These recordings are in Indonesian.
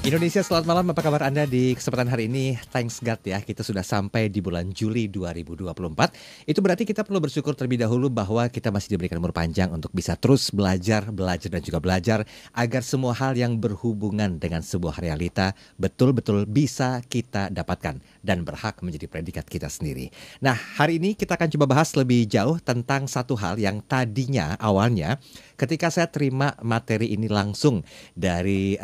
Indonesia, selamat malam. Apa kabar Anda di kesempatan hari ini? Thanks God ya, kita sudah sampai di bulan Juli 2024. Itu berarti kita perlu bersyukur terlebih dahulu bahwa kita masih diberikan umur panjang untuk bisa terus belajar dan juga belajar agar semua hal yang berhubungan dengan sebuah realita betul-betul bisa kita dapatkan dan berhak menjadi predikat kita sendiri. Nah, hari ini kita akan coba bahas lebih jauh tentang satu hal yang tadinya awalnya ketika saya terima materi ini langsung dari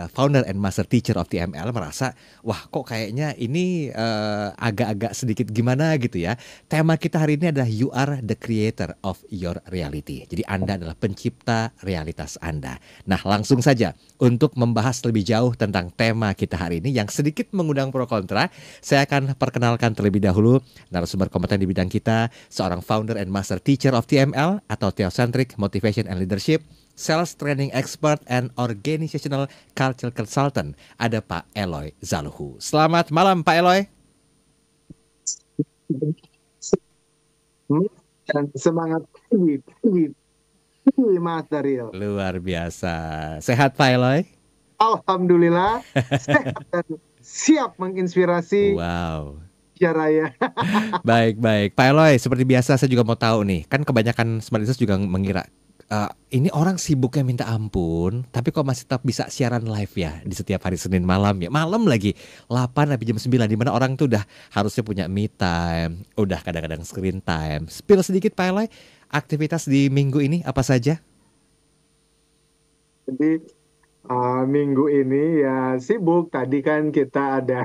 founder and master teacher of TML, merasa wah kok kayaknya ini agak-agak sedikit gimana gitu ya. Tema kita hari ini adalah you are the creator of your reality. Jadi Anda adalah pencipta realitas Anda. Nah, langsung saja untuk membahas lebih jauh tentang tema kita hari ini yang sedikit mengundang pro kontra, saya akan perkenalkan terlebih dahulu narasumber kompeten di bidang kita, seorang founder and master teacher of TML atau Theocentric Motivation and Leadership, Sales Training Expert and Organizational Culture Consultant. Ada Pak Eloy Zaluhu. Selamat malam Pak Eloy. Dan semangat tinggi Mas Daryl. Luar biasa. Sehat Pak Eloy? Alhamdulillah sehat dan siap menginspirasi. Wow. Raya. Baik. Pak Eloy, seperti biasa saya juga mau tahu nih. Kan kebanyakan Smart Leaders juga mengira ini orang sibuknya minta ampun, tapi kok masih tetap bisa siaran live ya di setiap hari Senin malam ya. Malam lagi 8 sampai jam 9, di mana orang tuh udah harusnya punya me time, udah kadang-kadang screen time. Spill sedikit Pak Eloy, aktivitas di minggu ini apa saja? Jadi minggu ini ya sibuk. Tadi kan kita ada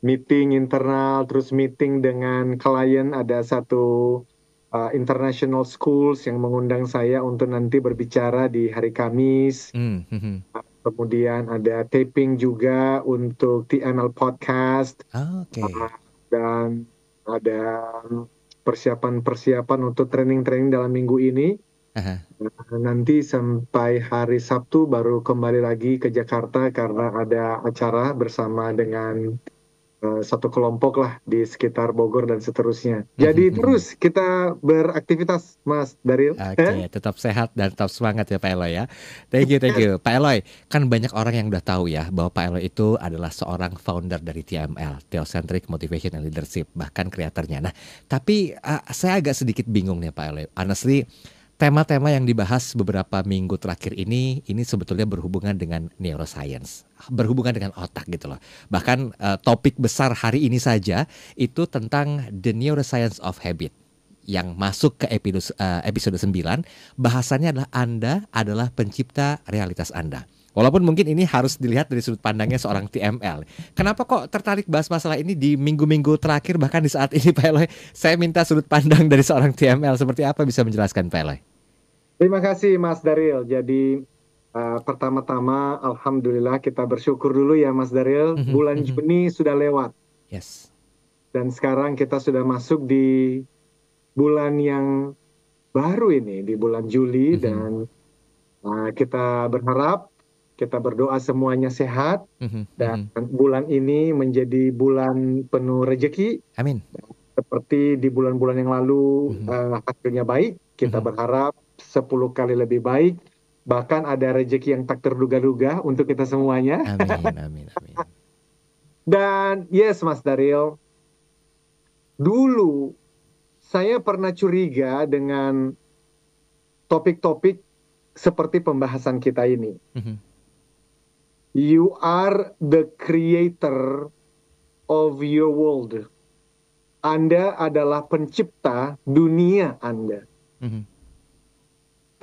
meeting internal, terus meeting dengan klien, ada satu international schools yang mengundang saya untuk nanti berbicara di hari Kamis. Kemudian ada taping juga untuk TML Podcast. Dan ada persiapan untuk training dalam minggu ini. Nanti sampai hari Sabtu baru kembali lagi ke Jakarta karena ada acara bersama dengan satu kelompok lah di sekitar Bogor dan seterusnya. Jadi terus kita beraktivitas Mas Daryl. Oke, tetap sehat dan tetap semangat ya Pak Eloy ya. Thank you. Pak Eloy, kan banyak orang yang udah tahu ya bahwa Pak Eloy itu adalah seorang founder dari TML, Theocentric Motivation and Leadership, bahkan kreatornya. Nah, tapi saya agak sedikit bingung nih Pak Eloy. Honestly, tema-tema yang dibahas beberapa minggu terakhir ini sebetulnya berhubungan dengan neuroscience, berhubungan dengan otak gitu loh. Bahkan topik besar hari ini saja itu tentang the neuroscience of habit yang masuk ke episode 9. Bahasannya adalah Anda adalah pencipta realitas Anda. Walaupun mungkin ini harus dilihat dari sudut pandangnya seorang TML. Kenapa kok tertarik bahas masalah ini di minggu-minggu terakhir, bahkan di saat ini Pak Eloy? Saya minta sudut pandang dari seorang TML. Seperti apa bisa menjelaskan Pak Eloy? Terima kasih Mas Daryl. Jadi pertama-tama alhamdulillah kita bersyukur dulu ya Mas Daryl. Bulan Juni sudah lewat. Yes. Dan sekarang kita sudah masuk di bulan yang baru ini, di bulan Juli. Dan kita berharap, kita berdoa semuanya sehat. Dan bulan ini menjadi bulan penuh rezeki. Amin. Seperti di bulan-bulan yang lalu hasilnya baik. Kita berharap 10 kali lebih baik, bahkan ada rezeki yang tak terduga-duga untuk kita semuanya. Amin. Dan yes Mas Daryl, dulu saya pernah curiga dengan topik-topik seperti pembahasan kita ini. You are the creator of your world. Anda adalah pencipta dunia Anda.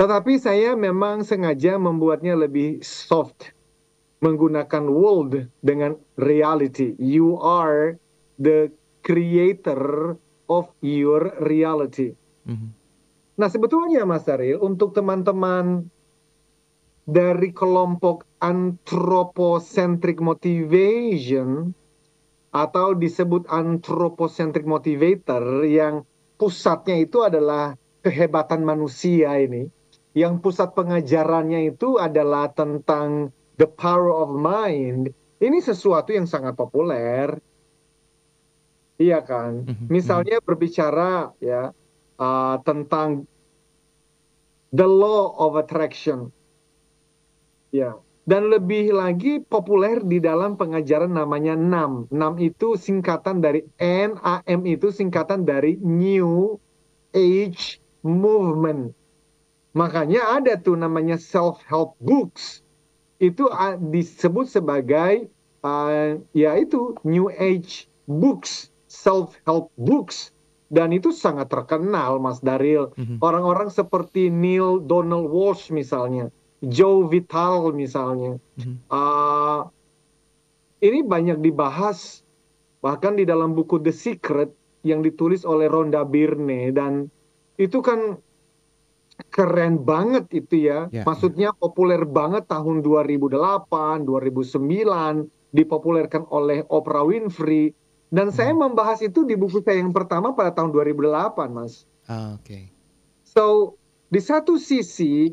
Tetapi saya memang sengaja membuatnya lebih soft, menggunakan world dengan reality. You are the creator of your reality. Nah sebetulnya Mas Daryl, untuk teman-teman dari kelompok anthropocentric motivation atau disebut anthropocentric motivator, yang pusatnya itu adalah kehebatan manusia ini, yang pusat pengajarannya itu adalah tentang the power of mind. Ini sesuatu yang sangat populer, iya kan? Misalnya berbicara ya tentang the law of attraction, ya Dan lebih lagi populer di dalam pengajaran namanya NAM. NAM itu singkatan dari NAM itu singkatan dari New Age Movement. Makanya ada tuh namanya self-help books. Itu disebut sebagai yaitu New Age books, self-help books. Dan itu sangat terkenal, Mas Daril. Orang-orang seperti Neil Donald Walsh misalnya, Joe Vital misalnya. Ini banyak dibahas bahkan di dalam buku The Secret yang ditulis oleh Rhonda Byrne, dan itu kan keren banget itu ya. Maksudnya populer banget tahun 2008, 2009, dipopulerkan oleh Oprah Winfrey. Dan saya membahas itu di buku saya yang pertama pada tahun 2008, Mas. So, di satu sisi,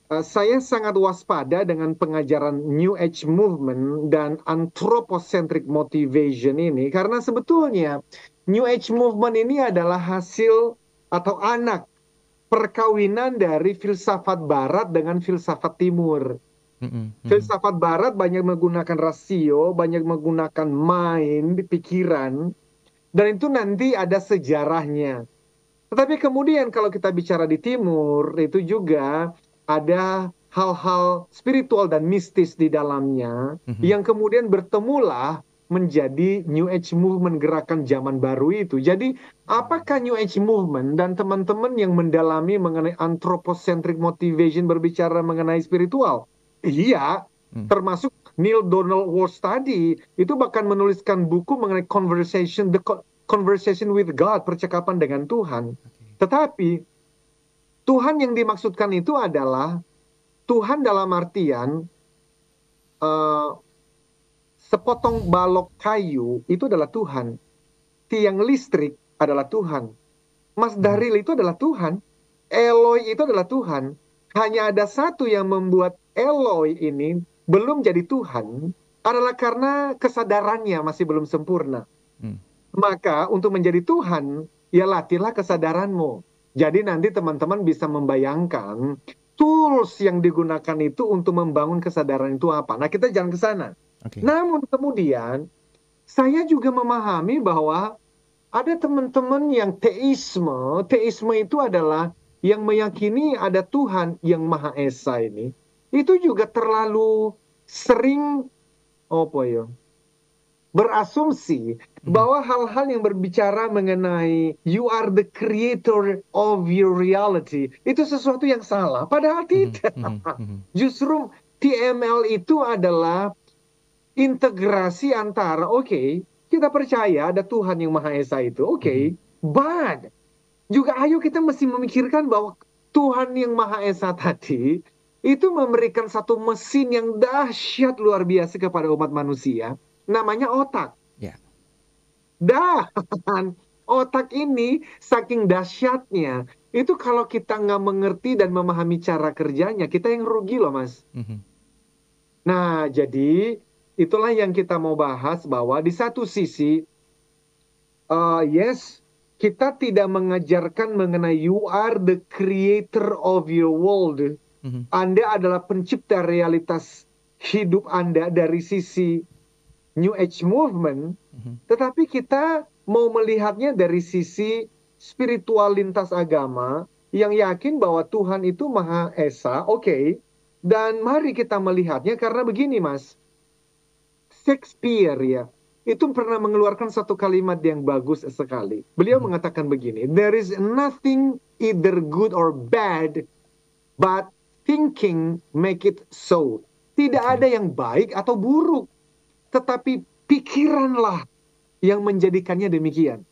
saya sangat waspada dengan pengajaran New Age Movement dan anthropocentric motivation ini. Karena sebetulnya New Age Movement ini adalah hasil atau anak perkawinan dari filsafat Barat dengan filsafat Timur. Filsafat Barat banyak menggunakan rasio, banyak menggunakan mind, pikiran, dan itu nanti ada sejarahnya. Tetapi kemudian kalau kita bicara di Timur, itu juga ada hal-hal spiritual dan mistis di dalamnya, yang kemudian bertemulah menjadi New Age Movement, gerakan zaman baru itu. Jadi, apakah New Age Movement dan teman-teman yang mendalami mengenai anthropocentric motivation berbicara mengenai spiritual? Iya, termasuk Neil Donald Walsh tadi, itu bahkan menuliskan buku mengenai the conversation with God, percakapan dengan Tuhan. Tetapi, Tuhan yang dimaksudkan itu adalah Tuhan dalam artian sepotong balok kayu itu adalah Tuhan. Tiang listrik adalah Tuhan. Mas Daril itu adalah Tuhan. Eloi itu adalah Tuhan. Hanya ada satu yang membuat Eloi ini belum jadi Tuhan, adalah karena kesadarannya masih belum sempurna. Maka untuk menjadi Tuhan, ya latihlah kesadaranmu. Jadi nanti teman-teman bisa membayangkan tools yang digunakan itu untuk membangun kesadaran itu apa. Nah, kita jangan ke sana. Namun kemudian saya juga memahami bahwa ada teman-teman yang teisme. Teisme itu adalah yang meyakini ada Tuhan yang Maha Esa ini. Itu juga terlalu sering berasumsi bahwa hal-hal yang berbicara mengenai you are the creator of your reality itu sesuatu yang salah. Padahal tidak. Justru TML itu adalah integrasi antara kita percaya ada Tuhan yang Maha Esa itu, but juga ayo kita mesti memikirkan bahwa Tuhan yang Maha Esa tadi itu memberikan satu mesin yang dahsyat luar biasa kepada umat manusia, namanya otak. Dan otak ini saking dahsyatnya, itu kalau kita nggak mengerti dan memahami cara kerjanya, kita yang rugi loh, Mas. Nah, jadi itulah yang kita mau bahas, bahwa di satu sisi, kita tidak mengajarkan mengenai you are the creator of your world. Anda adalah pencipta realitas hidup Anda dari sisi New Age Movement, tetapi kita mau melihatnya dari sisi spiritual lintas agama yang yakin bahwa Tuhan itu Maha Esa, dan mari kita melihatnya karena begini, Mas. Shakespeare ya, itu pernah mengeluarkan satu kalimat yang bagus sekali. Beliau mengatakan begini, there is nothing either good or bad, but thinking make it so. Tidak ada yang baik atau buruk, tetapi pikiranlah yang menjadikannya demikian.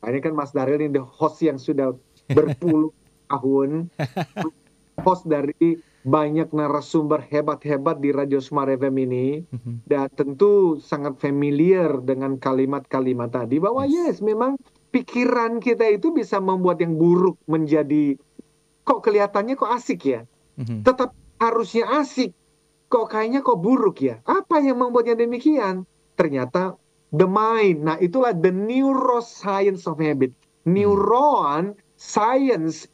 Nah, ini kan Mas Daril ini the host yang sudah berpuluh tahun, host dari banyak narasumber hebat-hebat di Radio Smart FM ini, dan tentu sangat familiar dengan kalimat-kalimat tadi, bahwa memang pikiran kita itu bisa membuat yang buruk menjadi, kok kelihatannya kok asik ya, tetap harusnya asik, kok kayaknya kok buruk ya. Apa yang membuatnya demikian? Ternyata the mind. Nah, itulah the neuroscience of habit. Neuroscience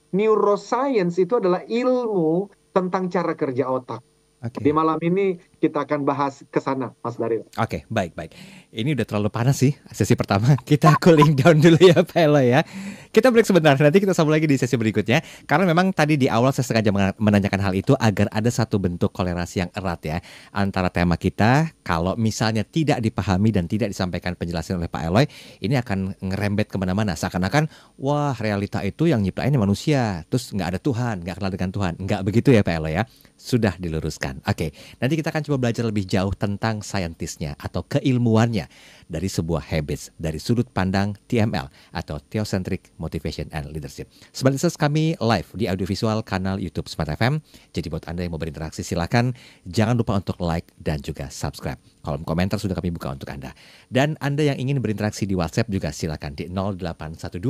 itu adalah ilmu tentang cara kerja otak. Di malam ini kita akan bahas ke sana, Mas Daryl. Oke, baik. Ini udah terlalu panas sih sesi pertama. Kita cooling down dulu ya, Pak Eloy ya. Kita break sebentar, nanti kita sambung lagi di sesi berikutnya. Karena memang tadi di awal saya sengaja menanyakan hal itu agar ada satu bentuk kolerasi yang erat ya antara tema kita. Kalau misalnya tidak dipahami dan tidak disampaikan penjelasan oleh Pak Eloy, ini akan ngerembet kemana-mana. Seakan-akan, wah realita itu yang nyiptain manusia, terus nggak ada Tuhan, nggak kenal dengan Tuhan. Nggak begitu ya Pak Eloy ya. Sudah diluruskan. Oke, nanti kita akan coba belajar lebih jauh tentang saintisnya atau keilmuannya dari sebuah habits dari sudut pandang TML atau Theocentric Motivation and Leadership. Sebagai kami live di audiovisual kanal YouTube Smart FM. Jadi buat Anda yang mau berinteraksi silakan jangan lupa untuk like dan juga subscribe. Kolom komentar sudah kami buka untuk Anda. Dan Anda yang ingin berinteraksi di WhatsApp juga silakan di 0812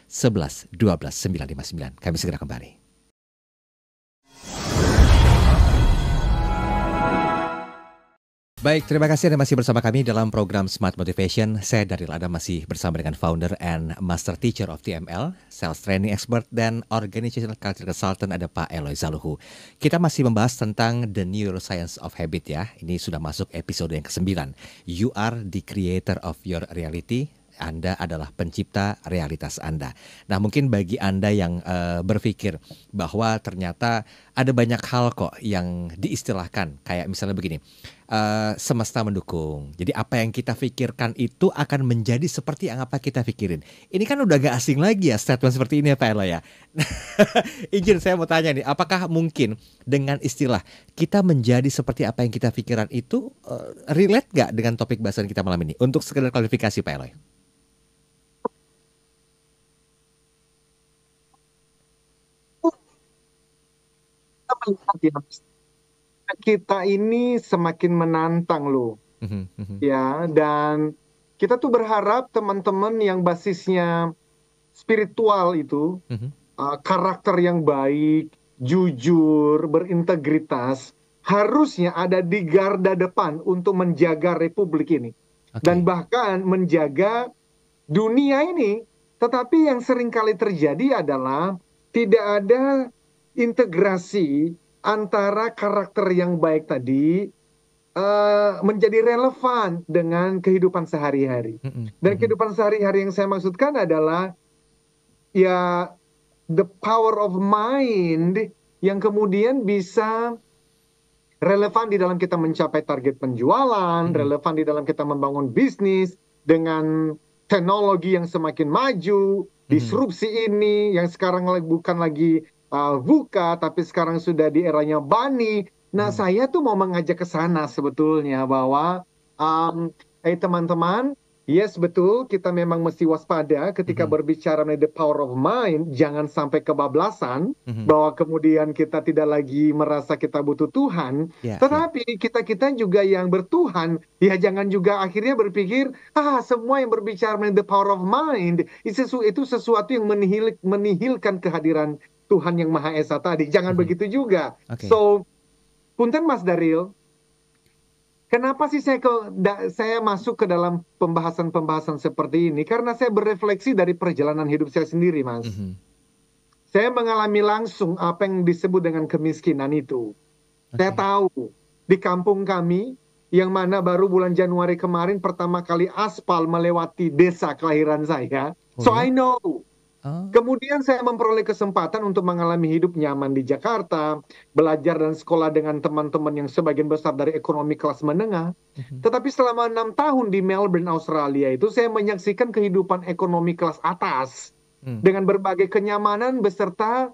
11 12 959. Kami segera kembali. Baik, terima kasih Anda masih bersama kami dalam program Smart Motivation. Saya Daryl Adam masih bersama dengan founder and master teacher of TML, sales training expert dan organizational culture consultant ada Pak Eloy Zaluhu. Kita masih membahas tentang the neuroscience of habit ya. Ini sudah masuk episode yang ke-9. You are the creator of your reality. Anda adalah pencipta realitas Anda. Nah, mungkin bagi Anda yang berpikir bahwa ternyata ada banyak hal kok yang diistilahkan. Kayak misalnya begini, semesta mendukung. Jadi apa yang kita pikirkan itu akan menjadi seperti yang apa kita pikirin. Ini kan udah gak asing lagi ya statement seperti ini ya Pak Eloy ya. Izin saya mau tanya nih, apakah mungkin dengan istilah kita menjadi seperti apa yang kita pikirkan itu relate gak dengan topik bahasan kita malam ini? Untuk sekedar klarifikasi Pak Eloy. Kita ini semakin menantang loh, ya. Dan kita tuh berharap teman-teman yang basisnya spiritual itu, karakter yang baik, jujur, berintegritas, harusnya ada di garda depan untuk menjaga republik ini. Dan bahkan menjaga dunia ini. Tetapi yang seringkali terjadi adalah tidak ada integrasi antara karakter yang baik tadi menjadi relevan dengan kehidupan sehari-hari. Dan kehidupan sehari-hari yang saya maksudkan adalah ya the power of mind yang kemudian bisa relevan di dalam kita mencapai target penjualan, relevan di dalam kita membangun bisnis dengan teknologi yang semakin maju, disrupsi ini yang sekarang bukan lagi VUCA, tapi sekarang sudah di eranya Bani. Nah, saya tuh mau mengajak ke sana sebetulnya bahwa, teman-teman, yes betul, kita memang mesti waspada ketika berbicara mengenai the power of mind, jangan sampai kebablasan, bahwa kemudian kita tidak lagi merasa kita butuh Tuhan, tetapi kita juga yang bertuhan, ya jangan juga akhirnya berpikir, semua yang berbicara mengenai the power of mind, itu sesuatu yang menihilkan kehadiran Tuhan yang Maha Esa tadi. Jangan begitu juga. So, punten Mas Daryl, kenapa sih saya masuk ke dalam pembahasan-pembahasan seperti ini? Karena saya berefleksi dari perjalanan hidup saya sendiri, Mas. Saya mengalami langsung apa yang disebut dengan kemiskinan itu. Saya tahu di kampung kami, yang mana baru bulan Januari kemarin pertama kali aspal melewati desa kelahiran saya. So I know. Kemudian saya memperoleh kesempatan untuk mengalami hidup nyaman di Jakarta, belajar dan sekolah dengan teman-teman yang sebagian besar dari ekonomi kelas menengah. Tetapi selama 6 tahun di Melbourne, Australia itu saya menyaksikan kehidupan ekonomi kelas atas dengan berbagai kenyamanan beserta,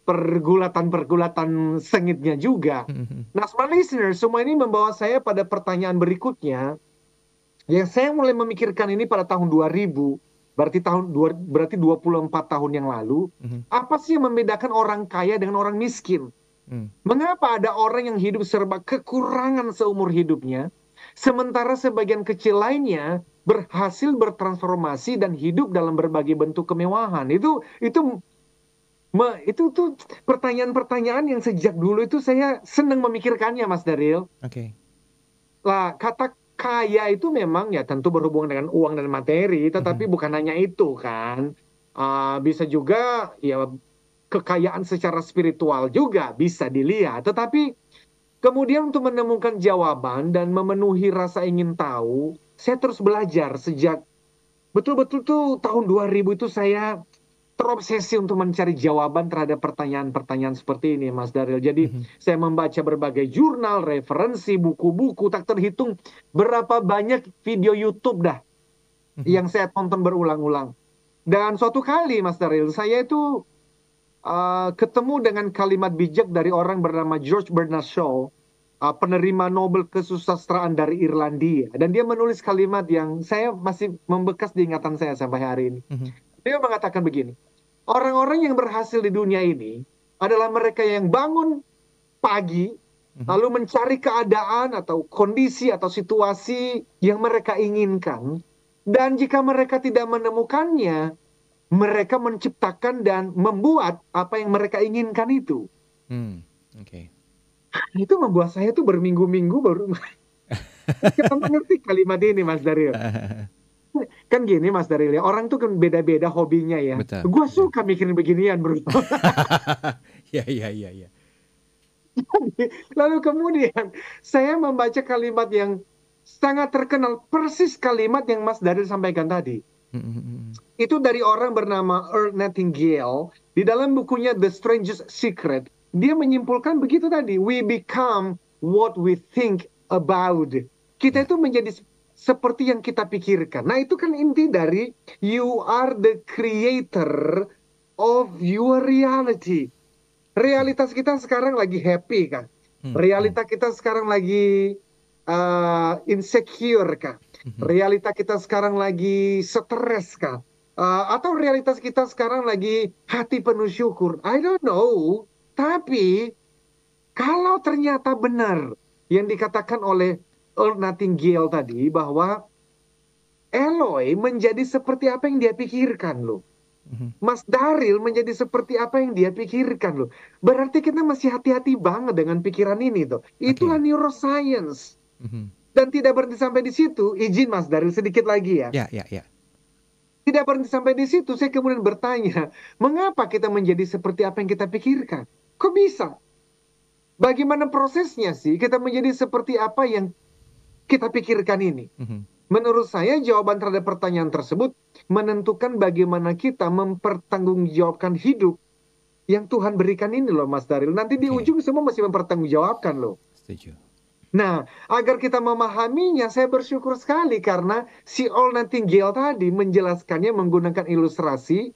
pergulatan-pergulatan sengitnya juga. Nah, smart listeners, semua ini membawa saya pada pertanyaan berikutnya, yang saya mulai memikirkan ini pada tahun 2000. Berarti 24 tahun yang lalu, apa sih yang membedakan orang kaya dengan orang miskin? Mengapa ada orang yang hidup serba kekurangan seumur hidupnya, sementara sebagian kecil lainnya berhasil bertransformasi dan hidup dalam berbagai bentuk kemewahan? Itu tuh pertanyaan-pertanyaan yang sejak dulu itu saya senang memikirkannya, Mas Daryl. Lah, kata kaya itu memang ya tentu berhubungan dengan uang dan materi, tetapi bukan hanya itu kan. Bisa juga ya kekayaan secara spiritual juga bisa dilihat. Tetapi kemudian untuk menemukan jawaban dan memenuhi rasa ingin tahu, saya terus belajar sejak betul-betul tuh tahun 2000 itu saya terobsesi untuk mencari jawaban terhadap pertanyaan-pertanyaan seperti ini, Mas Daryl. Jadi saya membaca berbagai jurnal, referensi, buku-buku, tak terhitung berapa banyak video YouTube dah yang saya tonton berulang-ulang. Dan suatu kali, Mas Daryl, saya itu ketemu dengan kalimat bijak dari orang bernama George Bernard Shaw, penerima Nobel kesusastraan dari Irlandia. Dan dia menulis kalimat yang saya masih membekas di ingatan saya sampai hari ini. Dia mengatakan begini, orang-orang yang berhasil di dunia ini adalah mereka yang bangun pagi, lalu mencari keadaan atau kondisi atau situasi yang mereka inginkan. Dan jika mereka tidak menemukannya, mereka menciptakan dan membuat apa yang mereka inginkan itu. Itu membuat saya tuh berminggu-minggu baru kita mengerti kalimat ini, Mas Daryl. Kan gini, Mas Daryl, orang tuh kan beda-beda hobinya ya. Gue suka mikirin beginian, bro. Iya. Lalu kemudian saya membaca kalimat yang sangat terkenal, persis kalimat yang Mas Daryl sampaikan tadi. Itu dari orang bernama Earl Nightingale. Di dalam bukunya The Strangest Secret, dia menyimpulkan begitu tadi. We become what we think about. Kita itu menjadi seperti yang kita pikirkan. Nah, itu kan inti dari you are the creator of your reality. Realitas kita sekarang lagi happy kan? Realitas kita sekarang lagi insecure kan? Realitas kita sekarang lagi stres kan? Atau realitas kita sekarang lagi hati penuh syukur? I don't know. Tapi kalau ternyata benar yang dikatakan oleh Earl Nightingale tadi, bahwa Eloy menjadi seperti apa yang dia pikirkan loh. Mas Daryl menjadi seperti apa yang dia pikirkan loh. Berarti kita masih hati-hati banget dengan pikiran ini tuh. Itulah neuroscience. Dan tidak berhenti sampai di situ. Izin Mas Daryl sedikit lagi ya. Ya. Tidak berhenti sampai di situ. Saya kemudian bertanya, mengapa kita menjadi seperti apa yang kita pikirkan? Kok bisa? Bagaimana prosesnya sih kita menjadi seperti apa yang kita pikirkan ini? Menurut saya jawaban terhadap pertanyaan tersebut menentukan bagaimana kita mempertanggungjawabkan hidup yang Tuhan berikan ini loh, Mas Daryl. Nanti di ujung semua masih mempertanggungjawabkan loh. Setuju. Nah, agar kita memahaminya, saya bersyukur sekali karena si Earl Nightingale tadi menjelaskannya menggunakan ilustrasi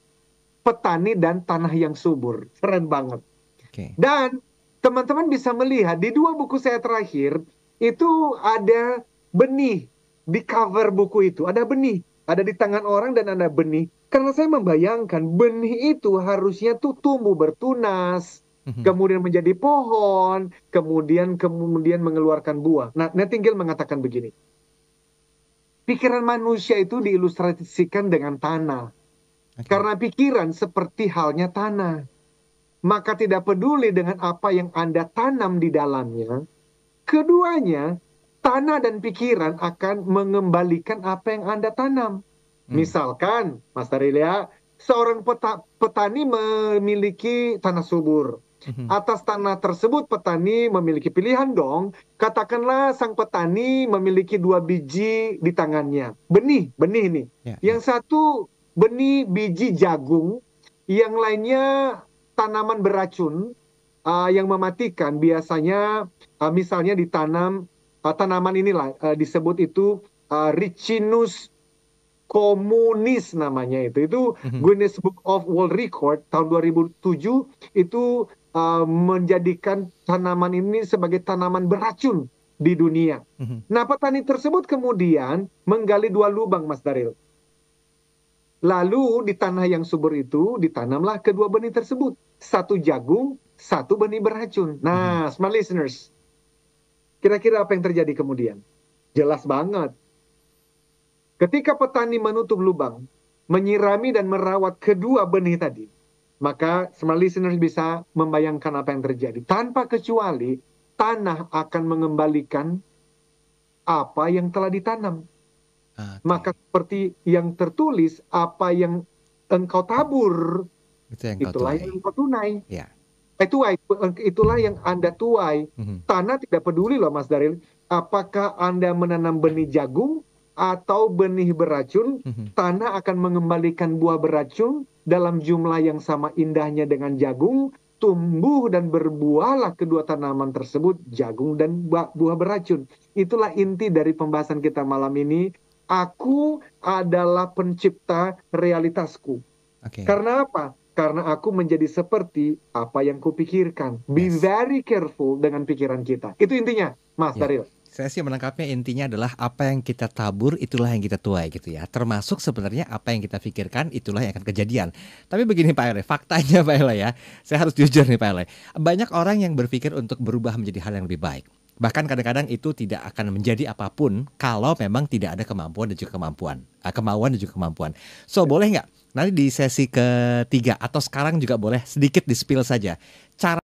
petani dan tanah yang subur. Keren banget. Dan teman-teman bisa melihat di dua buku saya terakhir, itu ada benih di cover buku itu. Ada benih. Ada di tangan orang dan ada benih. Karena saya membayangkan benih itu harusnya tuh tumbuh bertunas, kemudian menjadi pohon, kemudian mengeluarkan buah. Nah, Nightingale mengatakan begini. Pikiran manusia itu diilustrasikan dengan tanah. Karena pikiran seperti halnya tanah. Maka tidak peduli dengan apa yang Anda tanam di dalamnya, keduanya, tanah dan pikiran akan mengembalikan apa yang Anda tanam. Misalkan, Mas Daryl, seorang petani memiliki tanah subur. Atas tanah tersebut petani memiliki pilihan dong. Katakanlah sang petani memiliki 2 biji di tangannya. Benih nih. Yang satu benih biji jagung, yang lainnya tanaman beracun yang mematikan. Biasanya misalnya ditanam tanaman inilah disebut itu Ricinus communis namanya itu Guinness Book of World Record tahun 2007 itu menjadikan tanaman ini sebagai tanaman beracun di dunia. Nah, petani tersebut kemudian menggali 2 lubang, Mas Daryl. Lalu di tanah yang subur itu ditanamlah kedua benih tersebut. 1 jagung, 1 benih beracun. Nah, smart listeners, kira-kira apa yang terjadi kemudian? Jelas banget. Ketika petani menutup lubang, menyirami dan merawat kedua benih tadi, maka smart listeners bisa membayangkan apa yang terjadi. Tanpa kecuali, tanah akan mengembalikan apa yang telah ditanam. Maka seperti yang tertulis, apa yang engkau tabur, Itu yang kau itulah tuai. yang kau tunai. Ya. Itulah yang Anda tuai. Tanah tidak peduli loh Mas Daril. Apakah Anda menanam benih jagung atau benih beracun, tanah akan mengembalikan buah beracun dalam jumlah yang sama indahnya dengan jagung. Tumbuh dan berbuahlah kedua tanaman tersebut, jagung dan buah beracun. Itulah inti dari pembahasan kita malam ini. Aku adalah pencipta realitasku. Oke. Karena apa? Karena aku menjadi seperti apa yang kupikirkan. Be Yes. very careful dengan pikiran kita. Itu intinya, Mas Ya. Daril. Saya sih menangkapnya intinya adalah apa yang kita tabur itulah yang kita tuai gitu ya. Termasuk sebenarnya apa yang kita pikirkan itulah yang akan kejadian. Tapi begini Pak Ele, faktanya Pak Ele ya. Saya harus jujur nih Pak Ele. Banyak orang yang berpikir untuk berubah menjadi hal yang lebih baik. Bahkan kadang-kadang itu tidak akan menjadi apapun kalau memang tidak ada kemampuan dan juga kemampuan. Kemauan dan juga kemampuan. So boleh nggak nanti di sesi ketiga atau sekarang juga boleh sedikit di-spill saja. Cara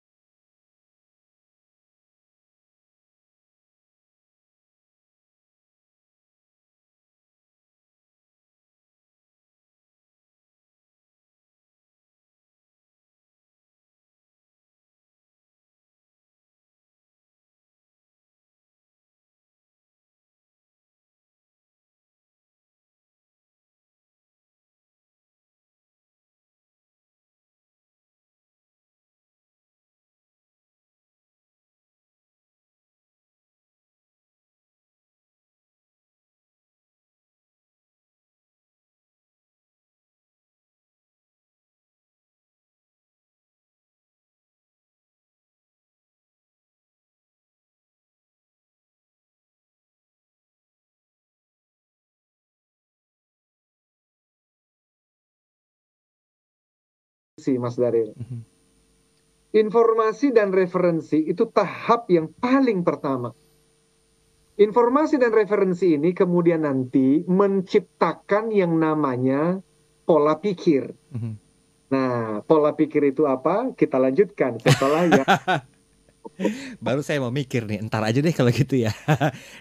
Mas Daril. Informasi dan referensi itu tahap yang paling pertama. Informasi dan referensi ini kemudian nanti menciptakan yang namanya pola pikir. Nah, pola pikir itu apa? Kita lanjutkan setelah ya. Baru saya mau mikir nih, entar aja deh kalau gitu ya.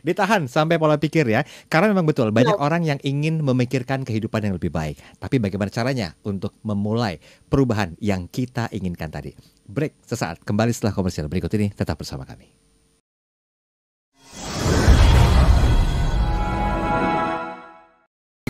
Ditahan sampai pola pikir ya. Karena memang betul banyak orang yang ingin memikirkan kehidupan yang lebih baik. Tapi bagaimana caranya untuk memulai perubahan yang kita inginkan tadi? Break sesaat, kembali setelah komersial berikut ini, tetap bersama kami.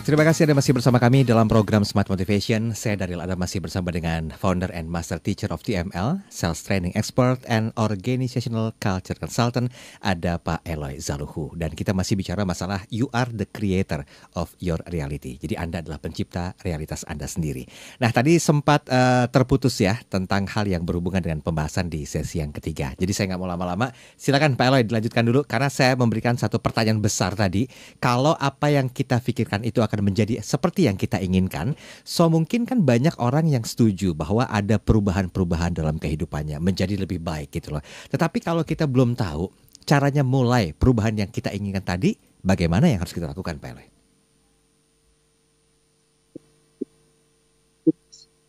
Terima kasih Anda masih bersama kami dalam program Smart Motivation. Saya Daryl, Anda masih bersama dengan Founder and Master Teacher of TML, Sales Training Expert and Organizational Culture Consultant, ada Pak Eloy Zaluhu. Dan kita masih bicara masalah you are the creator of your reality. Jadi Anda adalah pencipta realitas Anda sendiri. Nah tadi sempat terputus ya tentang hal yang berhubungan dengan pembahasan di sesi yang ketiga. Jadi saya nggak mau lama-lama, silakan Pak Eloy dilanjutkan dulu. Karena saya memberikan satu pertanyaan besar tadi. Kalau apa yang kita pikirkan itu akan menjadi seperti yang kita inginkan, so mungkin kan banyak orang yang setuju bahwa ada perubahan-perubahan dalam kehidupannya menjadi lebih baik gitu loh. Tetapi kalau kita belum tahu caranya mulai perubahan yang kita inginkan tadi, bagaimana yang harus kita lakukan, Pak Eloy?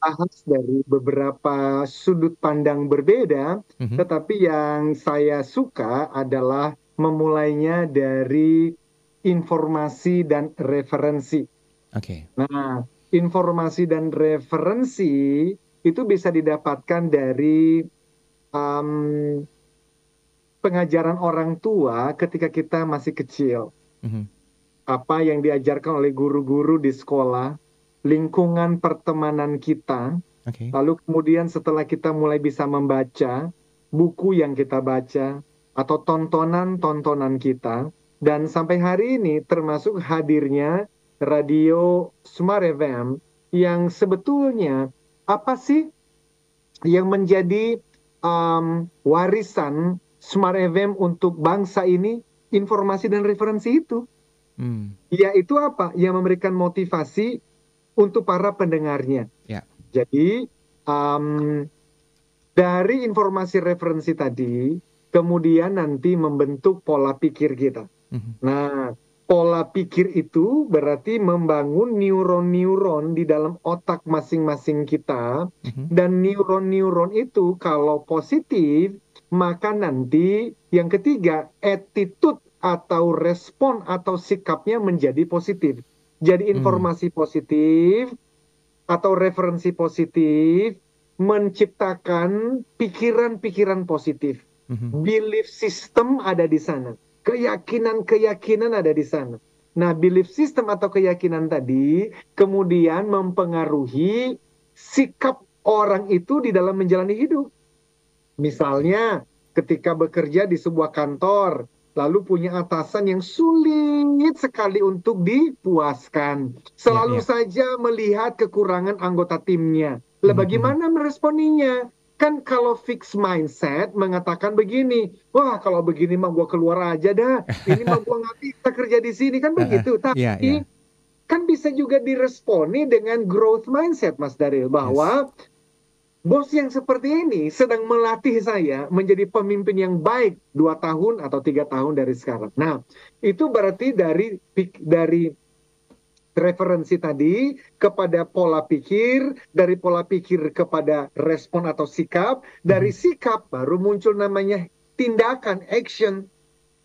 Bahas dari beberapa sudut pandang berbeda, tetapi yang saya suka adalah memulainya dari informasi dan referensi. Oke. Nah, informasi dan referensi itu bisa didapatkan dari pengajaran orang tua ketika kita masih kecil. Apa yang diajarkan oleh guru-guru di sekolah, lingkungan pertemanan kita, lalu kemudian setelah kita mulai bisa membaca, buku yang kita baca, atau tontonan-tontonan kita, dan sampai hari ini termasuk hadirnya radio Smart FM yang sebetulnya apa sih yang menjadi warisan Smart FM untuk bangsa ini? Informasi dan referensi itu. Yaitu apa? Yang memberikan motivasi untuk para pendengarnya. Jadi dari informasi referensi tadi, kemudian nanti membentuk pola pikir kita. Nah, pola pikir itu berarti membangun neuron-neuron di dalam otak masing-masing kita. Dan neuron-neuron itu kalau positif, maka nanti yang ketiga, attitude atau respon atau sikapnya menjadi positif. Jadi informasi positif, atau referensi positif menciptakan pikiran-pikiran positif. Belief system ada di sana. Keyakinan-keyakinan ada di sana. Nah, belief system atau keyakinan tadi kemudian mempengaruhi sikap orang itu di dalam menjalani hidup. Misalnya, ketika bekerja di sebuah kantor, lalu punya atasan yang sulit sekali untuk dipuaskan. Selalu saja melihat kekurangan anggota timnya. Lah bagaimana meresponinya? Kan kalau fixed mindset mengatakan begini, wah kalau begini mah gue keluar aja dah, ini mah gue nggak bisa kerja di sini, kan begitu. Tapi kan bisa juga diresponi dengan growth mindset, Mas Daryl, bahwa bos yang seperti ini sedang melatih saya menjadi pemimpin yang baik 2 tahun atau 3 tahun dari sekarang. Nah, itu berarti dari referensi tadi kepada pola pikir, dari pola pikir kepada respon atau sikap, dari sikap baru muncul namanya tindakan, action.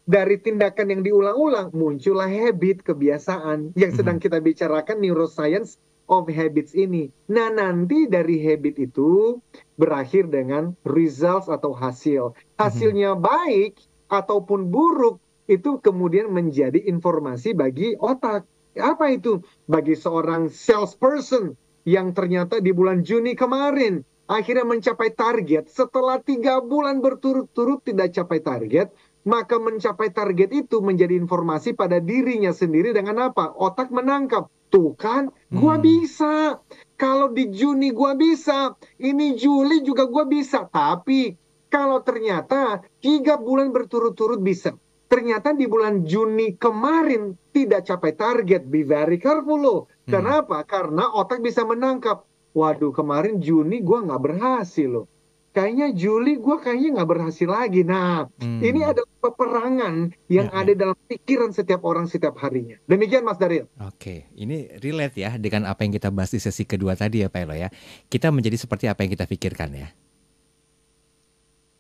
Dari tindakan yang diulang-ulang muncullah habit, kebiasaan yang sedang kita bicarakan neuroscience of habits ini. Nah, nanti dari habit itu berakhir dengan results atau hasil. Hasilnya baik ataupun buruk itu kemudian menjadi informasi bagi otak. Apa itu? Bagi seorang salesperson yang ternyata di bulan Juni kemarin akhirnya mencapai target, setelah 3 bulan berturut-turut tidak capai target, maka mencapai target itu menjadi informasi pada dirinya sendiri dengan apa? Otak menangkap. Tuh kan, gua bisa. Kalau di Juni gua bisa, ini Juli juga gua bisa. Tapi kalau ternyata 3 bulan berturut-turut bisa, ternyata di bulan Juni kemarin tidak capai target, be very careful loh. Kenapa? Karena otak bisa menangkap. Waduh, kemarin Juni gua nggak berhasil loh. Kayaknya Juli gue kayaknya nggak berhasil lagi. Nah, ini adalah peperangan yang ada dalam pikiran setiap orang setiap harinya. Demikian Mas Daryl. Oke, ini relate ya dengan apa yang kita bahas di sesi kedua tadi ya Pak Elo ya. Kita menjadi seperti apa yang kita pikirkan ya.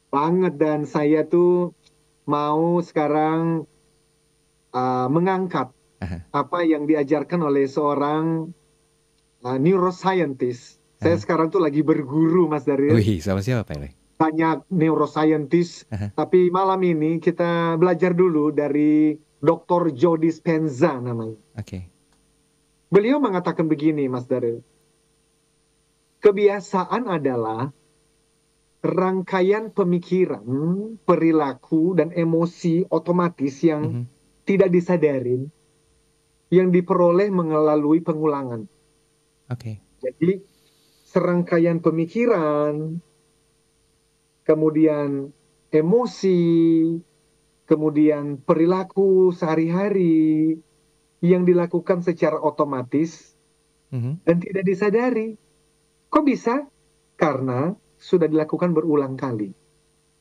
Banget, dan saya tuh mau sekarang mengangkat apa yang diajarkan oleh seorang neuroscientist. Saya sekarang tuh lagi berguru, Mas Daryl. Wih, sama siapa Pak Elo? Banyak neuroscientist, tapi malam ini kita belajar dulu dari Dr. Joe Dispenza namanya. Beliau mengatakan begini, Mas Daryl. Kebiasaan adalah rangkaian pemikiran, perilaku, dan emosi otomatis yang tidak disadarin, yang diperoleh melalui pengulangan. Jadi, serangkaian pemikiran, kemudian emosi, kemudian perilaku sehari-hari yang dilakukan secara otomatis dan tidak disadari. Kok bisa? Karena sudah dilakukan berulang kali.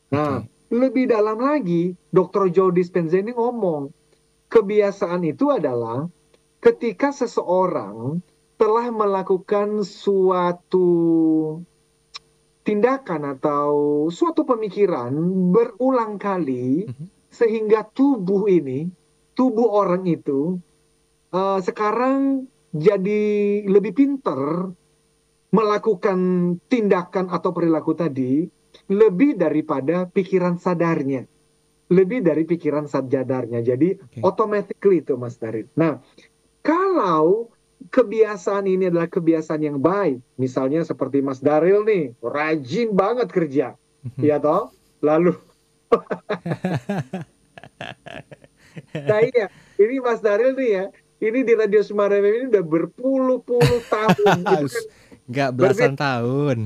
Nah, lebih dalam lagi, Dr. Joe Dispenza ini ngomong, kebiasaan itu adalah ketika seseorang telah melakukan suatu tindakan atau suatu pemikiran berulang kali, sehingga tubuh orang itu sekarang jadi lebih pintar melakukan tindakan atau perilaku tadi lebih daripada pikiran sadarnya. Lebih dari pikiran sadarnya. Jadi automatically itu Mas Daryl. Nah, kalau kebiasaan ini adalah kebiasaan yang baik, misalnya seperti Mas Daryl nih, rajin banget kerja, ya toh, lalu nah iya, ini Mas Daryl nih ya, ini di Radio Semarang ini udah berpuluh-puluh tahun, itu kan nggak belasan tahun.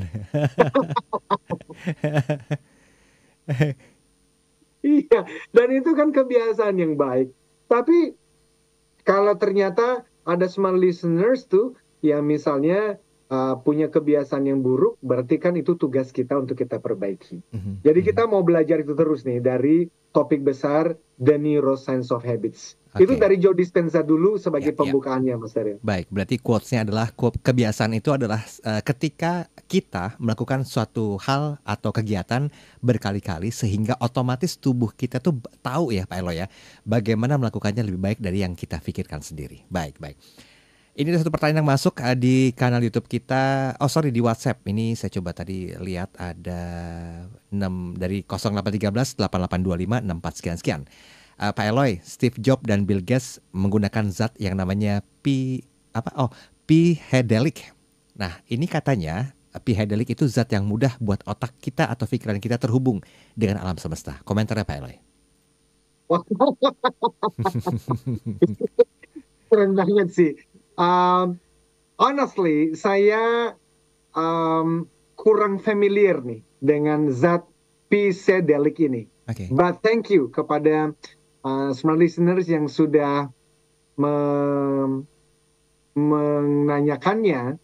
Iya, dan itu kan kebiasaan yang baik. Tapi kalau ternyata ada smart listeners tuh, ya misalnya punya kebiasaan yang buruk, berarti kan itu tugas kita untuk kita perbaiki. Jadi kita mau belajar itu terus nih dari topik besar The Neuroscience of Habits. Itu dari Joe Dispenza dulu sebagai pembukaannya, Mas Daryl. Baik, berarti quotes-nya adalah kebiasaan itu adalah ketika kita melakukan suatu hal atau kegiatan berkali-kali sehingga otomatis tubuh kita tuh tahu ya Pak Elo ya, bagaimana melakukannya lebih baik dari yang kita pikirkan sendiri. Baik. Ini ada satu pertanyaan yang masuk di kanal YouTube kita. Oh sorry, di WhatsApp. Ini saya coba tadi lihat ada 6 dari 0813 8825 64 sekian. Pak Eloy, Steve Jobs dan Bill Gates menggunakan zat yang namanya psychedelic. Nah, ini katanya psychedelic itu zat yang mudah buat otak kita atau pikiran kita terhubung dengan alam semesta. Komentarnya Pak Eloy. Keren banget sih. Honestly, saya kurang familiar nih dengan zat psychedelic ini. Okay. But thank you kepada smart listeners yang sudah menanyakannya.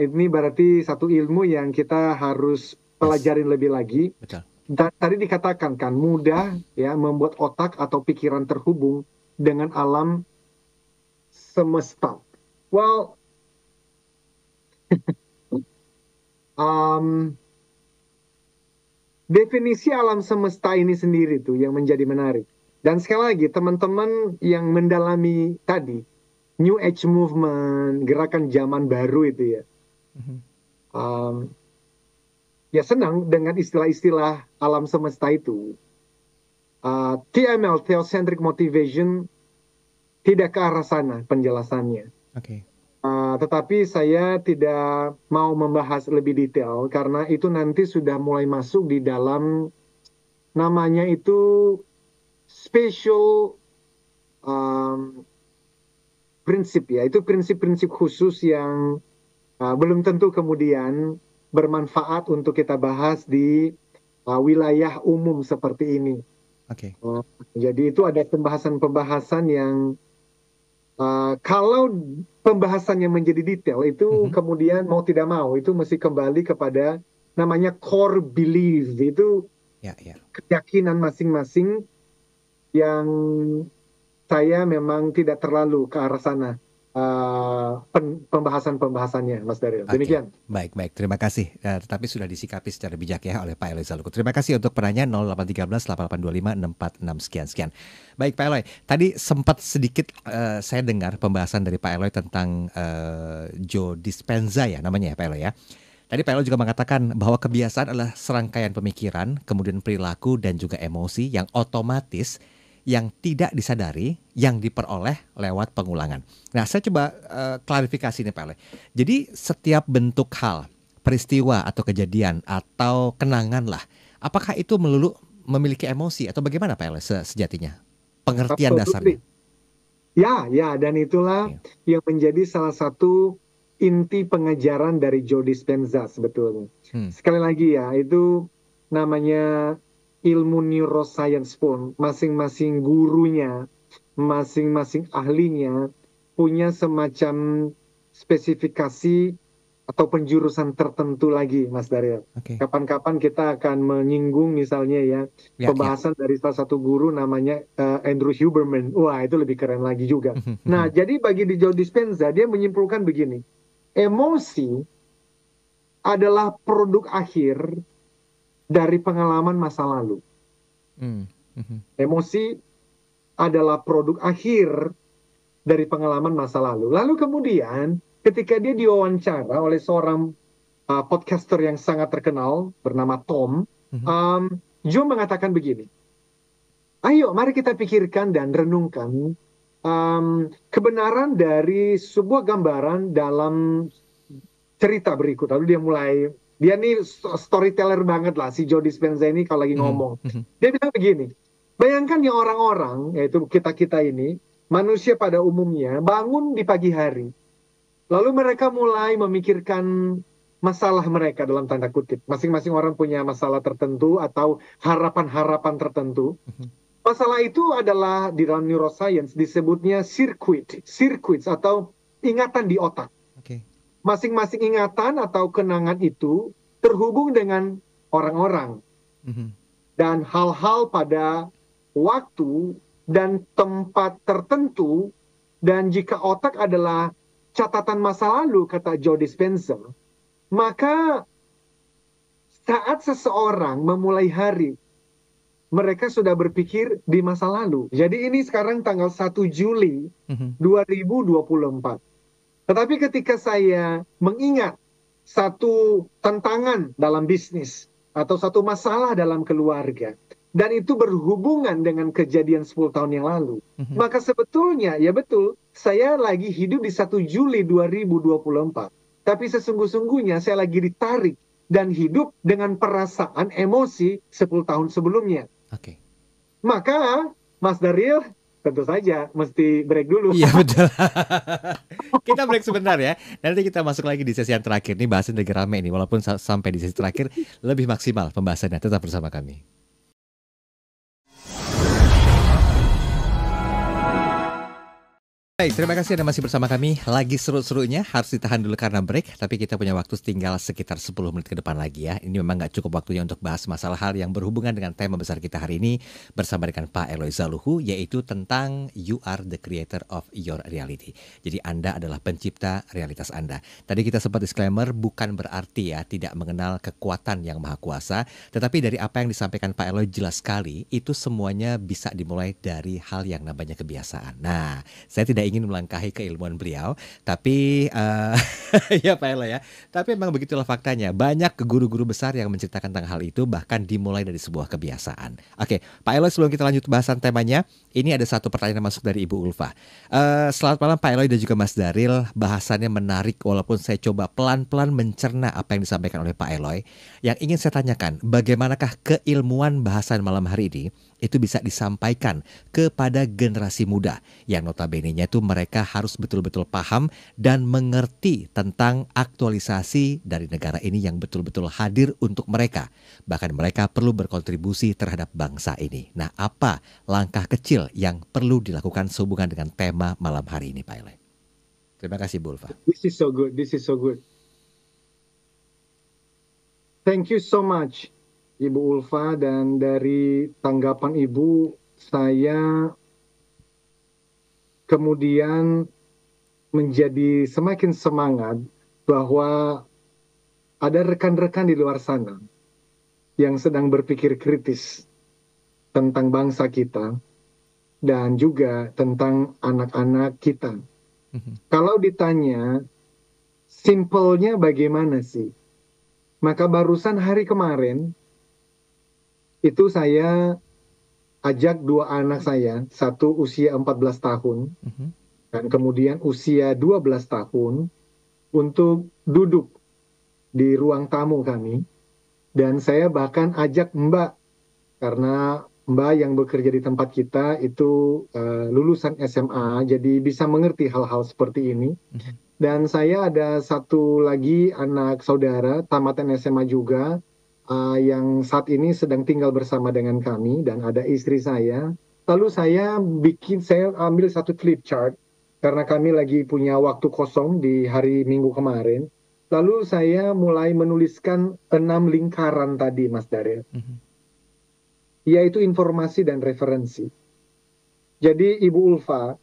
Ini berarti satu ilmu yang kita harus pelajarin lebih lagi. Betul. Tadi dikatakan kan mudah ya membuat otak atau pikiran terhubung dengan alam semesta. Well, definisi alam semesta ini sendiri tuh yang menjadi menarik. Dan sekali lagi teman-teman yang mendalami tadi New Age Movement, gerakan zaman baru itu ya, ya senang dengan istilah-istilah alam semesta itu. TML, Theocentric Motivation, tidak ke arah sana penjelasannya. Okay. Tetapi saya tidak mau membahas lebih detail karena itu nanti sudah mulai masuk di dalam namanya itu special prinsip ya. Itu prinsip-prinsip khusus yang belum tentu kemudian bermanfaat untuk kita bahas di wilayah umum seperti ini. Okay. Jadi itu ada pembahasan-pembahasan yang kalau pembahasannya menjadi detail itu kemudian mau tidak mau itu mesti kembali kepada namanya core belief, itu keyakinan masing-masing yang saya memang tidak terlalu ke arah sana pembahasan-pembahasannya, Mas Daryl. Demikian. Baik. Terima kasih. Tetapi sudah disikapi secara bijak ya oleh Pak Eloy Zaluku. Terima kasih untuk pertanyaan 0813 8825 646 sekian. Baik Pak Eloy, tadi sempat sedikit saya dengar pembahasan dari Pak Eloy tentang Joe Dispenza ya namanya ya Pak Eloy ya. Tadi Pak Eloy juga mengatakan bahwa kebiasaan adalah serangkaian pemikiran, kemudian perilaku dan juga emosi yang otomatis yang tidak disadari, yang diperoleh lewat pengulangan. Nah, saya coba klarifikasi nih Pak Eloy. Jadi setiap bentuk hal, peristiwa atau kejadian atau kenangan lah, apakah itu melulu memiliki emosi atau bagaimana Pak Eloy sejatinya? Pengertian dasarnya. Ya, dan itulah yang menjadi salah satu inti pengajaran dari Joe Dispenza sebetulnya. Sekali lagi ya, itu namanya ilmu neuroscience pun, masing-masing gurunya, masing-masing ahlinya punya semacam spesifikasi atau penjurusan tertentu lagi, Mas Daryl. Kapan-kapan kita akan menyinggung misalnya ya pembahasan dari salah satu guru namanya Andrew Huberman. Wah, itu lebih keren lagi juga. Nah, jadi bagi Joe Dispenza, dia menyimpulkan begini. Emosi adalah produk akhir dari pengalaman masa lalu. Emosi adalah produk akhir dari pengalaman masa lalu. Lalu kemudian ketika dia diwawancara oleh seorang podcaster yang sangat terkenal bernama Tom, Joe mengatakan begini. Ayo, mari kita pikirkan dan renungkan kebenaran dari sebuah gambaran dalam cerita berikut. Lalu dia nih storyteller banget lah si Joe Dispenza ini kalau lagi ngomong. Dia bilang begini, bayangkan ya orang-orang, yaitu kita-kita ini, manusia pada umumnya, bangun di pagi hari. Lalu mereka mulai memikirkan masalah mereka dalam tanda kutip. Masing-masing orang punya masalah tertentu atau harapan-harapan tertentu. Masalah itu adalah di dalam neuroscience disebutnya circuits atau ingatan di otak. Masing-masing ingatan atau kenangan itu terhubung dengan orang-orang dan hal-hal pada waktu dan tempat tertentu. Dan jika otak adalah catatan masa lalu, kata Joe Dispenza, maka saat seseorang memulai hari, mereka sudah berpikir di masa lalu. Jadi ini sekarang tanggal 1 Juli 2024. Tetapi ketika saya mengingat satu tantangan dalam bisnis atau satu masalah dalam keluarga, dan itu berhubungan dengan kejadian 10 tahun yang lalu, maka sebetulnya, ya betul, saya lagi hidup di 1 Juli 2024. Tapi sesungguh-sungguhnya saya lagi ditarik dan hidup dengan perasaan emosi 10 tahun sebelumnya. Oke. Maka, Mas Daryl, tentu saja mesti break dulu. Iya betul. Kita break sebentar ya. Nanti kita masuk lagi di sesi yang terakhir. Ini bahasan lagi rame nih. Walaupun sampai di sesi terakhir lebih maksimal pembahasannya. Tetap bersama kami. Baik, terima kasih Anda masih bersama kami. Lagi seru-serunya, harus ditahan dulu karena break. Tapi kita punya waktu tinggal sekitar 10 menit ke depan lagi ya. Ini memang gak cukup waktunya untuk bahas masalah hal yang berhubungan dengan tema besar kita hari ini bersama dengan Pak Eloy Zaluhu, yaitu tentang You are the creator of your reality. Jadi Anda adalah pencipta realitas Anda. Tadi kita sempat disclaimer, bukan berarti ya tidak mengenal kekuatan yang maha kuasa. Tetapi dari apa yang disampaikan Pak Eloy jelas sekali, itu semuanya bisa dimulai dari hal yang namanya kebiasaan. Nah, saya tidak ingin melangkahi keilmuan beliau, tapi ya Pak Elo ya. Tapi memang begitulah faktanya. Banyak guru-guru besar yang menceritakan tentang hal itu, bahkan dimulai dari sebuah kebiasaan. Oke, Pak Elo, sebelum kita lanjut bahasan temanya, ini ada satu pertanyaan masuk dari Ibu Ulfa. Selamat malam Pak Elo dan juga Mas Daryl. Bahasannya menarik walaupun saya coba pelan-pelan mencerna apa yang disampaikan oleh Pak Eloy. Yang ingin saya tanyakan, bagaimanakah keilmuan bahasan malam hari ini itu bisa disampaikan kepada generasi muda yang notabene-nya itu mereka harus betul-betul paham dan mengerti tentang aktualisasi dari negara ini yang betul-betul hadir untuk mereka. Bahkan mereka perlu berkontribusi terhadap bangsa ini. Nah, apa langkah kecil yang perlu dilakukan sehubungan dengan tema malam hari ini, Pak Eloy? Terima kasih, Bu Ulfa. This is so good. This is so good. Thank you so much, Ibu Ulfa, dan dari tanggapan Ibu, saya kemudian menjadi semakin semangat bahwa ada rekan-rekan di luar sana yang sedang berpikir kritis tentang bangsa kita dan juga tentang anak-anak kita. Kalau ditanya, simpelnya bagaimana sih? Maka barusan hari kemarin, itu saya ajak dua anak saya, satu usia 14 tahun, dan kemudian usia 12 tahun, untuk duduk di ruang tamu kami. Dan saya bahkan ajak Mbak, karena Mbak yang bekerja di tempat kita itu lulusan SMA, jadi bisa mengerti hal-hal seperti ini. Dan saya ada satu lagi anak saudara, tamatan SMA juga, yang saat ini sedang tinggal bersama dengan kami, dan ada istri saya. Lalu saya ambil satu flip chart, karena kami lagi punya waktu kosong di hari Minggu kemarin. Lalu saya mulai menuliskan 6 lingkaran tadi, Mas Daryl. Yaitu informasi dan referensi. Jadi Ibu Ulfa,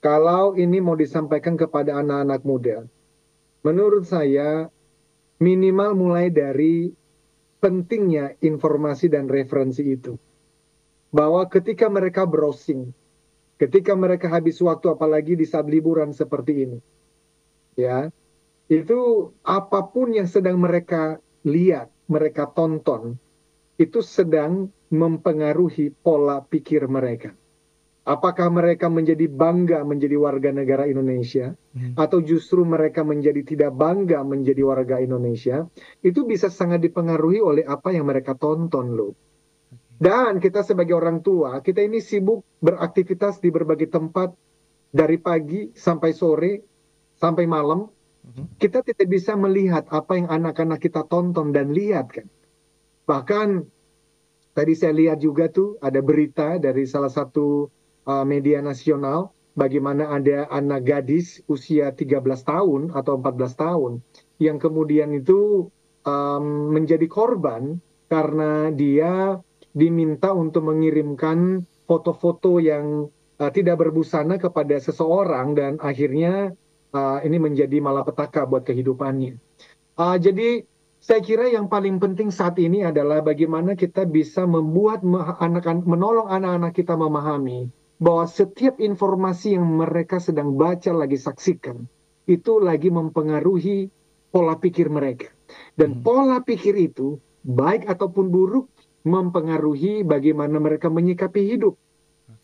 kalau ini mau disampaikan kepada anak-anak muda, menurut saya minimal mulai dari pentingnya informasi dan referensi itu. Bahwa ketika mereka browsing, ketika mereka habis waktu apalagi di saat liburan seperti ini, ya, itu apapun yang sedang mereka lihat, mereka tonton, itu sedang mempengaruhi pola pikir mereka. Apakah mereka menjadi bangga menjadi warga negara Indonesia, atau justru mereka menjadi tidak bangga menjadi warga Indonesia, itu bisa sangat dipengaruhi oleh apa yang mereka tonton loh. Dan kita sebagai orang tua, kita ini sibuk beraktivitas di berbagai tempat, dari pagi sampai sore, sampai malam, kita tidak bisa melihat apa yang anak-anak kita tonton dan lihat kan. Bahkan tadi saya lihat juga tuh ada berita dari salah satu media nasional, bagaimana ada anak gadis usia 13 tahun atau 14 tahun yang kemudian itu menjadi korban karena dia diminta untuk mengirimkan foto-foto yang tidak berbusana kepada seseorang, dan akhirnya ini menjadi malapetaka buat kehidupannya. Jadi saya kira yang paling penting saat ini adalah bagaimana kita bisa membuat menolong anak-anak kita memahami bahwa setiap informasi yang mereka sedang baca lagi saksikan itu lagi mempengaruhi pola pikir mereka. Dan pola pikir itu, baik ataupun buruk, mempengaruhi bagaimana mereka menyikapi hidup.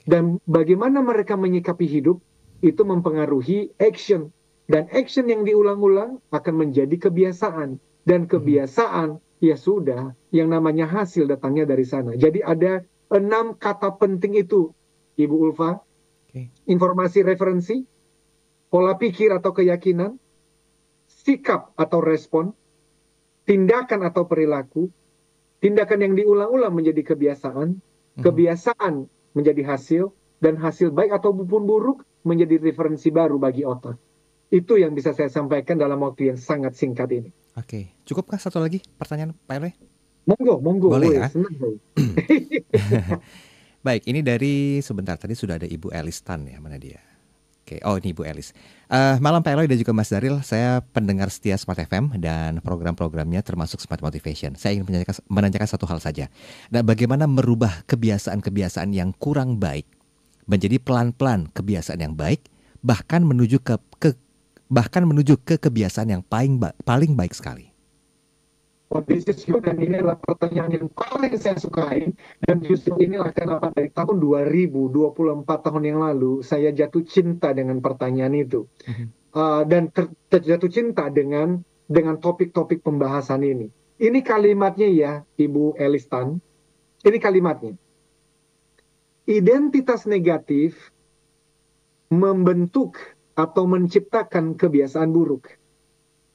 Dan bagaimana mereka menyikapi hidup, itu mempengaruhi action. Dan action yang diulang-ulang akan menjadi kebiasaan. Dan kebiasaan, ya sudah, yang namanya hasil datangnya dari sana. Jadi ada 6 kata penting itu, Ibu Ulfa. Informasi referensi, pola pikir atau keyakinan, sikap atau respon, tindakan atau perilaku, tindakan yang diulang-ulang menjadi kebiasaan, kebiasaan menjadi hasil, dan hasil baik ataupun buruk menjadi referensi baru bagi otak. Itu yang bisa saya sampaikan dalam waktu yang sangat singkat ini. Oke, cukupkah satu lagi pertanyaan Pak Elwe? Monggo. Boleh ya? Senang. Baik, ini dari sebentar tadi sudah ada Ibu Elis Tan ya, mana dia? Oke, oh ini Ibu Elis. Malam Pak Elwe dan juga Mas Daril, saya pendengar setia Smart FM dan program-programnya termasuk Smart Motivation. Saya ingin menanyakan satu hal saja. Nah, bagaimana merubah kebiasaan-kebiasaan yang kurang baik menjadi pelan-pelan kebiasaan yang baik, bahkan menuju ke kebiasaan yang paling baik sekali. This is you, dan ini adalah pertanyaan yang paling saya sukai, dan justru inilah kenapa dari tahun 2024 tahun yang lalu saya jatuh cinta dengan pertanyaan itu. Dan terjatuh cinta dengan topik-topik pembahasan ini. Ini kalimatnya ya, Ibu Elistan. Ini kalimatnya. Identitas negatif membentuk atau menciptakan kebiasaan buruk.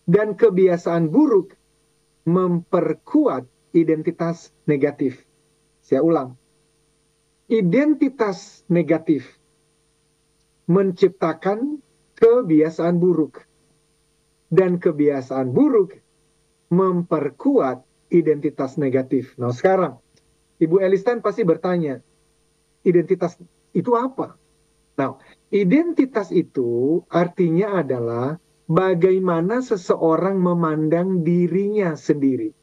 Dan kebiasaan buruk memperkuat identitas negatif. Saya ulang. Identitas negatif menciptakan kebiasaan buruk. Dan kebiasaan buruk memperkuat identitas negatif. Nah sekarang, Ibu Elistan pasti bertanya, identitas itu apa? Nah, identitas itu artinya adalah bagaimana seseorang memandang dirinya sendiri.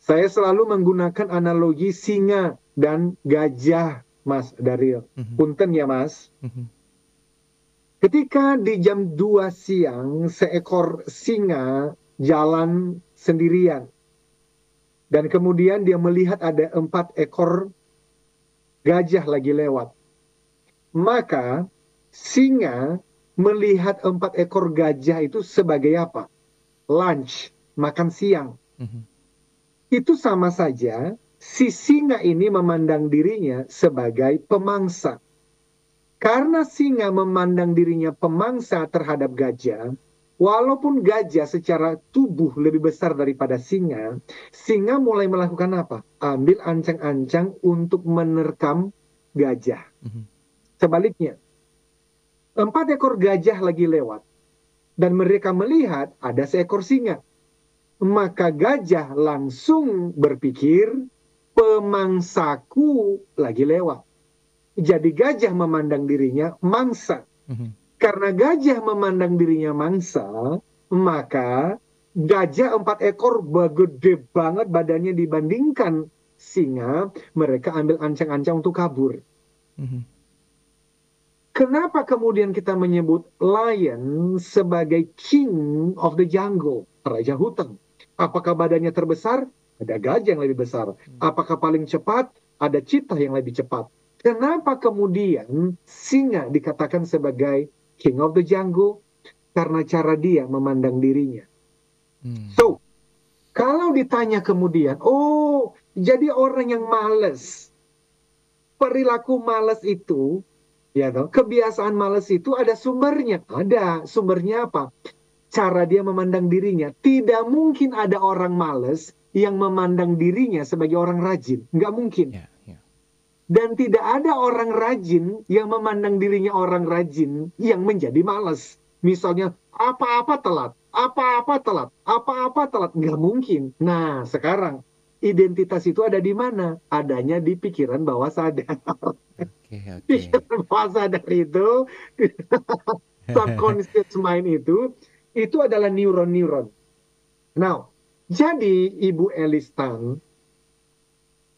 Saya selalu menggunakan analogi singa dan gajah, Mas Daril. Punten ya, Mas. Ketika di jam 2 siang, seekor singa jalan sendirian. Dan kemudian dia melihat ada 4 ekor gajah lagi lewat. Maka singa melihat 4 ekor gajah itu sebagai apa? Lunch, makan siang. Itu sama saja, si singa ini memandang dirinya sebagai pemangsa. Karena singa memandang dirinya pemangsa terhadap gajah, walaupun gajah secara tubuh lebih besar daripada singa, singa mulai melakukan apa? Ambil ancang-ancang untuk menerkam gajah. Sebaliknya, 4 ekor gajah lagi lewat. Dan mereka melihat ada seekor singa. Maka gajah langsung berpikir, pemangsaku lagi lewat. Jadi gajah memandang dirinya mangsa. Karena gajah memandang dirinya mangsa, maka gajah 4 ekor gede banget badannya dibandingkan singa, mereka ambil ancang-ancang untuk kabur. Kenapa kemudian kita menyebut lion sebagai king of the jungle, raja hutan? Apakah badannya terbesar? Ada gajah yang lebih besar. Apakah paling cepat? Ada cheetah yang lebih cepat. Kenapa kemudian singa dikatakan sebagai king of the jungle? Karena cara dia memandang dirinya. So, kalau ditanya kemudian, oh, jadi orang yang malas, perilaku malas itu, ya toh, kebiasaan malas itu ada sumbernya. Ada sumbernya apa? Cara dia memandang dirinya. Tidak mungkin ada orang malas yang memandang dirinya sebagai orang rajin. Nggak mungkin. Dan tidak ada orang rajin yang memandang dirinya orang rajin yang menjadi malas. Misalnya, apa-apa telat, apa-apa telat, apa-apa telat. Nggak mungkin. Nah, sekarang identitas itu ada di mana? Adanya di pikiran bawah sadar. Pikiran bawah sadar itu, subconscious mind itu adalah neuron-neuron. Now, jadi Ibu Elistan,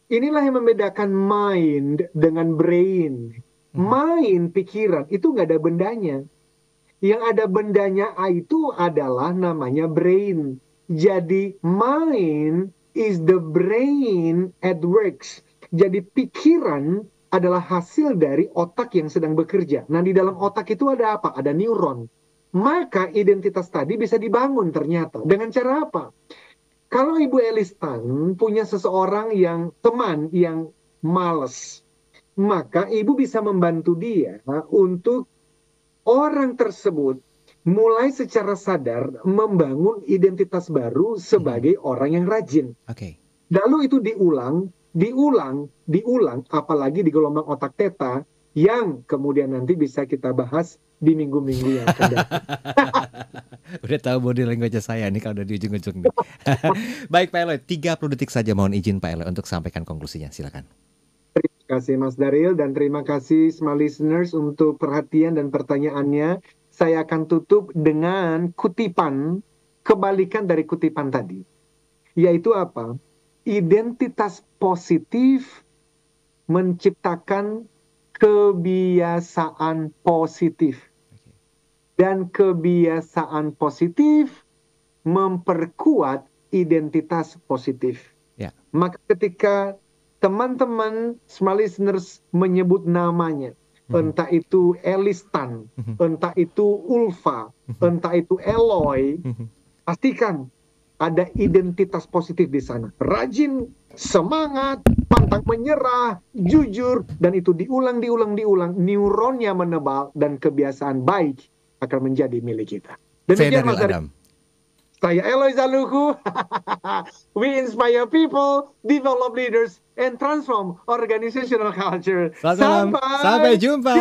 inilah yang membedakan mind dengan brain. Mind, pikiran, itu nggak ada bendanya. Yang ada bendanya A itu adalah namanya brain. Jadi mind is the brain at works. Jadi pikiran adalah hasil dari otak yang sedang bekerja. Nah, di dalam otak itu ada apa? Ada neuron. Maka identitas tadi bisa dibangun ternyata. Dengan cara apa? Kalau Ibu Elistan punya seseorang yang teman yang males, maka Ibu bisa membantu dia untuk orang tersebut mulai secara sadar membangun identitas baru sebagai orang yang rajin. Oke. Lalu itu diulang, apalagi di gelombang otak theta yang kemudian nanti bisa kita bahas di minggu-minggu yang akan datang. Udah tahu body language saya nih kalau udah di ujung-ujung nih. Baik Pak Eloy, 30 detik saja mohon izin Pak Eloy untuk sampaikan konklusinya, silakan. Terima kasih Mas Daril dan terima kasih semua listeners untuk perhatian dan pertanyaannya. Saya akan tutup dengan kutipan, kebalikan dari kutipan tadi. Yaitu apa? Identitas positif menciptakan kebiasaan positif. Dan kebiasaan positif memperkuat identitas positif. Ya. Maka ketika teman-teman small listeners menyebut namanya, entah itu Elistan, entah itu Ulfa, entah itu Eloy, pastikan ada identitas positif di sana. Rajin, semangat, pantang menyerah, jujur, dan itu diulang, neuronnya menebal dan kebiasaan baik akan menjadi milik kita. Demikian Mas Daril. Saya Eloy Zaluhu. We inspire people, develop leaders, and transform organizational culture. Sampai jumpa.